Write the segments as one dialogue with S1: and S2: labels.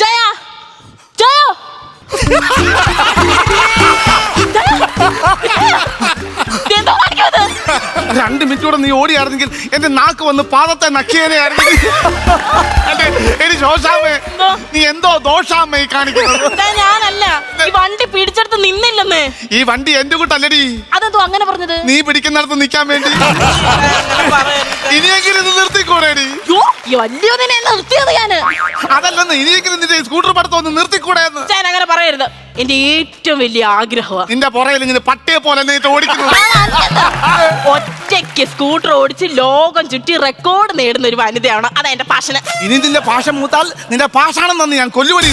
S1: Jaya Jaya
S2: 2 minute കൂടെ നീ ഓടിയായിരുന്നെങ്കിൽ എന്റെ നാക്ക് വന്ന് പാദത്തെ നക്കിയേനെയായിരുന്നെങ്കിൽ. എടി ശോശാമേ, നീ എന്തോ ദോഷാമേ കാണിക്കുന്നത്.
S1: ഞാനല്ല, ഈ വണ്ടി പിടിച്ചെടുത്ത് നിന്നില്ലെന്ന്.
S2: ഈ വണ്ടി എന്റെ കൂട്ടല്ലടി.
S1: അതെന്തോ അങ്ങനെ പറഞ്ഞത്?
S2: നീ പിടിക്കുന്നിടത്ത് നിൽക്കാൻ വേണ്ടി. ഇനിയെങ്കിലും ഇത് നിർത്തിക്കൂടേടി.
S1: വലിയതിനെ നിർത്തിയത് ഞാന്.
S2: അതല്ലെന്ന്, ഇനിയെങ്കിലും നിന്റെ സ്കൂട്ടർ പഠിത്തം ഒന്ന് നിർത്തിക്കൂടെന്ന്.
S1: ഞാൻ അങ്ങനെ പറയരുത്. എന്റെ ഏറ്റവും വലിയ ആഗ്രഹമാണ്
S2: നിന്റെ പുറയിൽ ഇങ്ങനെ പട്ടിയെ പോലെ ഓടിക്കുന്നത്.
S1: ഒറ്റയ്ക്ക് സ്കൂട്ടർ ഓടിച്ച് ലോകം ചുറ്റി റെക്കോർഡ് നേടുന്ന ഒരു വനിതയാണ്. അതാ എന്റെ പാഷന്.
S2: ഇനി നിന്റെ പാഷ മൂത്താൽ നിന്റെ പാഷാണെന്ന് ഞാൻ കൊല്ലുപടി.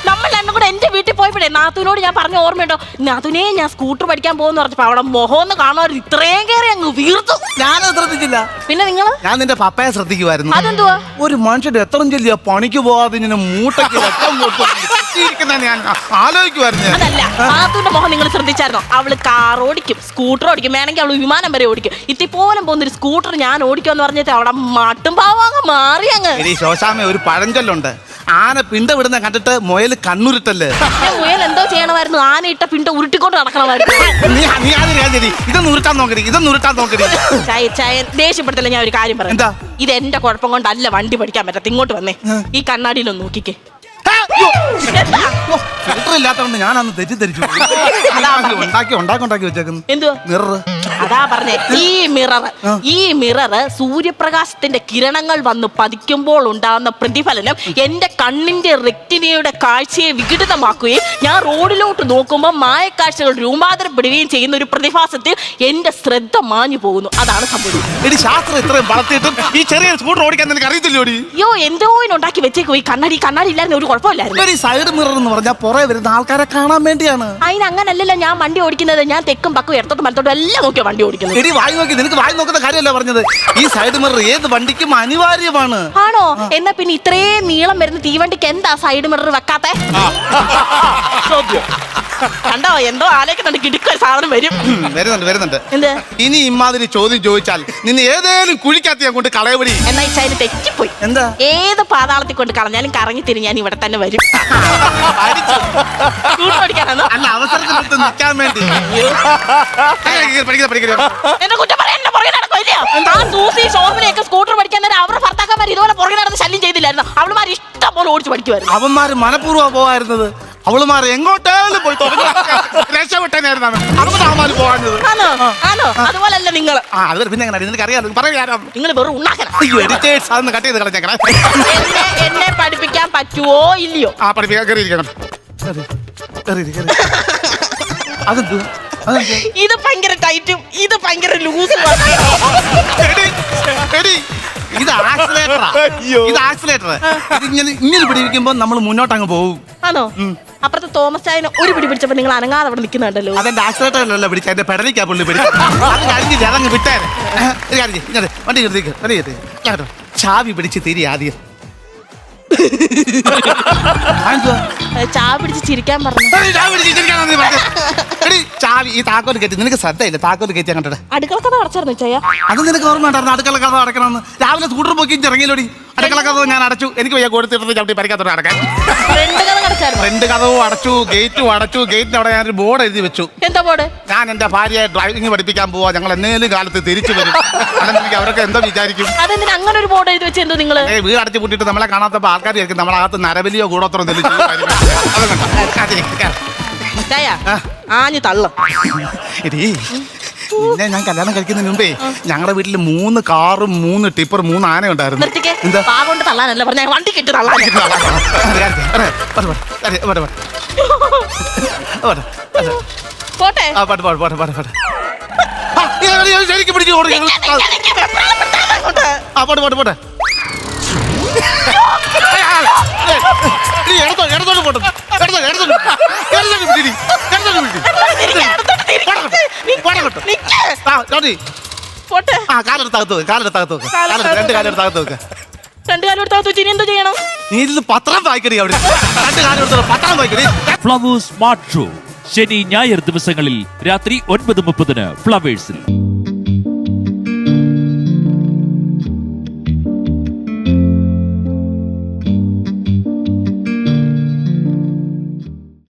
S1: നമ്മൾ രണ്ടും കൂടെ എന്റെ വീട്ടിൽ പോയപ്പോഴേ നാത്തുവിനോട് ഞാൻ പറഞ്ഞ ഓർമ്മയുണ്ടോ? നാത്തുവിനെ ഞാൻ സ്കൂട്ടർ പഠിക്കാൻ പോകുന്ന പറഞ്ഞപ്പോ അവിടെ മുഖമൊന്ന് കാണുവാൻ ഇത്രയും കയറി അങ്ങ് വീർത്തു.
S2: ഞാനത് ശ്രദ്ധിച്ചില്ല.
S1: പിന്നെ നിങ്ങള്?
S2: ഞാൻ നിന്റെ പപ്പയെ ശ്രദ്ധിക്കുമായിരുന്നു.
S1: അതെന്തുവാ?
S2: ഒരു മനുഷ്യന്റെ എത്ര ചെല്ലിയ പണിക്ക് പോവാതെ ഇങ്ങനെ മൂട്ടയ്ക്ക് ഞാൻ ആലോചിക്കുമായിരുന്നു.
S1: അതല്ല, നാത്തുവിന്റെ മുഖം നിങ്ങൾ ശ്രദ്ധിച്ചായിരുന്നോ? അവള് കാർ ഓടിക്കും, സ്കൂട്ടർ ഓടിക്കും, വേണമെങ്കിൽ അവള് വിമാനം വരെ ഓടിക്കും. ഇത്തിപ്പോലും പോകുന്നൊരു സ്കൂട്ടർ ഞാൻ ഓടിക്കുമെന്ന് പറഞ്ഞിട്ട് അവിടെ മട്ടും പാവാങ്ങ് മാറി അങ്ങ്.
S2: ശോശാമ, ഒരു പഴഞ്ചൊല്ലുണ്ട്, ആന പിണ്ട വിടുന്ന കണ്ടിട്ട് മുയൽ കണ്ണുരുട്ടല്ലേ.
S1: മുയൽ എന്തോ ചെയ്യണമായിരുന്നു? ആന ഇട്ട പിണ്ട ഉരുട്ടിക്കൊണ്ട് നടക്കണമായിരുന്നു.
S2: ഇതൊന്നും ഉരുട്ടാൻ നോക്കടി, ഇതൊന്നും ഉരുട്ടാൻ നോക്കടി.
S1: ദേഷ്യപ്പെടുത്തല്ല. ഞാൻ ഒരു കാര്യം പറയാം. ഇത് എന്റെ കുഴപ്പം കൊണ്ടല്ല വണ്ടി പഠിക്കാൻ പറ്റത്ത്. ഇങ്ങോട്ട് വന്നേ, ഈ കണ്ണാടിയിലൊന്ന് നോക്കിക്കേ.
S2: ഫിൽറ്റർ ഇല്ലാത്തതുകൊണ്ട് ഞാൻ അന്ന് തെറ്റിദ്ധരിച്ചു. ഉണ്ടാക്കി വെച്ചേക്കുന്നു.
S1: എന്തുവാ മിറർ? അതാ പറഞ്ഞേ, ഈ മിറർ സൂര്യപ്രകാശത്തിന്റെ കിരണങ്ങൾ വന്ന് പതിക്കുമ്പോൾ ഉണ്ടാകുന്ന പ്രതിഫലനം എന്റെ കണ്ണിന്റെ റെറ്റിനയുടെ കാഴ്ചയെ വികൃതമാക്കുകയും ഞാൻ റോഡിലോട്ട് നോക്കുമ്പോൾ മായക്കാഴ്ചകൾ രൂപാന്തരപ്പെടുകയും ചെയ്യുന്ന ഒരു പ്രതിഭാസത്തിൽ എന്റെ ശ്രദ്ധ മാഞ്ഞു പോകുന്നു. അതാണ് സംഭവിക്കുന്നത്.
S2: ശാസ്ത്രം ഇത്രയും വളർത്തിയിട്ടും ഈ ചെറിയ സ്കൂട്ടർ ഓടിക്കാൻ നിനക്ക് അറിയത്തില്ലോ?
S1: അയ്യോ, എന്തോ ഉണ്ടാക്കി വെച്ചേക്കോ. ഈ കണ്ണാടി ഇല്ലായിരുന്നു ഒരു കുഴപ്പമില്ലായിരുന്നു.
S2: സൈഡ് മിറർ എന്ന് പറഞ്ഞാൽ പുറകെ വരുന്ന ആൾക്കാരെ കാണാൻ വേണ്ടിയാണ്.
S1: അതിന് അങ്ങനല്ലല്ലോ ഞാൻ വണ്ടി ഓടിക്കുന്നത്. ഞാൻ തെക്കും പക്കും ഇടത്തോട്ടും വലത്തോട്ടും എല്ലാം നോക്കിയാ വണ്ടി ഓടിക്കുന്നത്.
S2: നിനക്ക് വായി നോക്കുന്ന കാര്യമല്ല പറഞ്ഞത്. ഈ സൈഡ് മിറർ ഏത് വണ്ടിക്കും അനിവാര്യമാണ്.
S1: ആണോ? എന്നാ പിന്നെ ഇത്രയും നീളം വരുന്ന തീവണ്ടിക്ക് എന്താ സൈഡ് മിറർ വെക്കാത്തെ? കണ്ടോ, എന്തോ ആലോചിക്കുന്നുണ്ട്. കിടുക്കൊരു സാധനം
S2: വരുന്നുണ്ട്. എന്ത്? ഇനി ഇമാതിരി ചോദ്യം ചോദിച്ചാൽ നിന്നെ ഏതേലും കുഴിക്കകത്ത് ഞാൻ കൊണ്ട് കളയപടി.
S1: എന്നാ ഈ ചൈന തെറ്റിപ്പോയി.
S2: എന്താ?
S1: ഏത് പാതാളത്തിൽ കൊണ്ട് കളഞ്ഞാലും കറങ്ങി തിരിഞ്ഞ് ഞാൻ ഇവിടെ തന്നെ വരും.
S2: അല്ല, അവസരത്തിൽ നിൽക്കാൻ വേണ്ടി.
S1: എന്റെ കുറ്റം പറയാൻ പുറകെ നടക്കില്ലയോ? ഷോപ്പിലേക്ക് സ്കൂട്ടർ പഠിക്കാൻ നേരം അവരുടെ ഭർത്താക്കന്മാർ ഇതുപോലെ പുറകെ നടന്ന് ശല്യം ചെയ്തില്ലായിരുന്നു. അവളുമാർ ഇഷ്ടം പോലെ ഓടിച്ചു പഠിക്കുമായിരുന്നു.
S2: അവന്മാര് മനഃപൂർവ്വം പോകായിരുന്നത്. അവളുമാർ എങ്ങോട്ടേലും പോയി രക്ഷപ്പെട്ടേനായിരുന്നു. അതുകൊണ്ട് അവന്മാര് പോകാഞ്ഞത്.
S1: അതുപോലല്ല നിങ്ങൾ.
S2: പിന്നെ നിനക്ക് അറിയാം, പറയാം.
S1: നിങ്ങൾ വെറും ഉണ്ടാക്കണം.
S2: അതൊന്ന് കട്ട് ചെയ്ത് കളഞ്ഞേക്കണം.
S1: എന്നെ പഠിപ്പിക്കാൻ പറ്റുവോ ഇല്ലയോ?
S2: പഠിപ്പിക്കാൻ കയറിയിരിക്കണം.
S1: ഇത് ഭയങ്കര ടൈറ്റും ഇത് ഭയങ്കര ലൂസും.
S2: ഇത് ആക്സിലേറ്റർ. ഇങ്ങനെ പിടിക്കുമ്പോ നമ്മൾ മുന്നോട്ട് അങ്ങ് പോകും.
S1: ആണോ? അപ്പുറത്തെ തോമസ് ചായനെ ഒരു പിടി പിടിച്ചപ്പോ നിങ്ങൾ അനങ്ങാതെ അവിടെ നിൽക്കുന്നുണ്ടല്ലോ.
S2: അതെന്റെ ആക്സിലേറ്ററിലല്ല പിടിച്ച, എന്റെ പെടലിക്കാ പുള്ളി പിടിച്ചു. അത് കഴിഞ്ഞില്ല, അതങ്ങ് വിട്ടേരെ. വണ്ടി കയറി ചാവി പിടിച്ച് തിരി ആദ്യം.
S1: ചാവി പിടിച്ച് ചിരിക്കാൻ പറഞ്ഞു.
S2: ചാവി ഈ താക്കോല് കയറ്റി. നിനക്ക് ശ്രദ്ധയില്ല, താക്കോല് കയറ്റി അങ്ങോട്ടെ.
S1: അടുക്കള കഥ അടച്ചായിരുന്നു ചായ.
S2: അത് നിനക്ക് ഓർമ്മ ഉണ്ടായിരുന്നു അടുക്കള കഥ അടക്കണമെന്ന്. രാവിലെ സ്കൂട്ടർ പോക്കി ഇറങ്ങിയില്ലോടി. അടുക്കള കഥ ഞാൻ അടച്ചു. എനിക്ക് വയ്യ കൊടുത്തിട്ട് ചവിട്ടി പരിക്കാത്തോടെ അടക്കാൻ. ഫ്രണ്ട് കഥവും അടച്ചു, ഗേറ്റും അടച്ചു. ഗേറ്റിന് അവിടെ ഞാനൊരു ബോർഡ് എഴുതി വെച്ചു.
S1: എന്താ ബോർഡ്?
S2: ഞാൻ എന്റെ ഭാര്യയെ ഡ്രൈവിംഗ് പഠിപ്പിക്കാൻ പോവാ, ഞങ്ങൾ എന്നേലും കാലത്ത് തിരിച്ചു വരും. അല്ലെങ്കിൽ അവരൊക്കെ എന്തോ വിചാരിക്കും.
S1: അതെന്തിനാ അങ്ങനെ ഒരു ബോർഡ് എഴുതി വെച്ച്? എന്തോ നിങ്ങള്
S2: വീട് അടച്ചു പൂട്ടിട്ട് നമ്മളെ കാണാത്തപ്പോ ആൾക്കാർ ആയിരിക്കും നമ്മളകത്ത് നരബലിയോ കൂടോത്രോ എന്തെങ്കിലും.
S1: ആഞ്ഞു തള്ള.
S2: പിന്നെ ഞാൻ കല്യാണം കഴിക്കുന്നതിന് മുമ്പേ ഞങ്ങളുടെ വീട്ടിൽ 3 കാറും 3 ടിപ്പർ 3 ആന ഉണ്ടായിരുന്നു.
S1: തള്ളാനല്ല പറഞ്ഞ വണ്ടി കിട്ടി തള്ളാൻ. പോട്ടെ
S2: ശരിക്കും പിടിച്ചു പോട്ടെ. ഇടത്തോട്ട് പോട്ടെ. കാലെടുത്തകത്ത് വെക്ക്. രണ്ട് കാലെടുത്തകത്ത് വെക്ക്.
S1: എന്ത് ചെയ്യണം?
S2: നീ ഇതിൽ പത്രം വായിക്കടി. അവിടെ 2 കാലെടുത്തോ പത്രം വായിക്കടി.
S3: ഫ്ലവേഴ്സ് സ്മാർട്ട് ഷോ ശനി ഞായർ ദിവസങ്ങളിൽ രാത്രി 9:30 ഫ്ലവേഴ്സിൽ.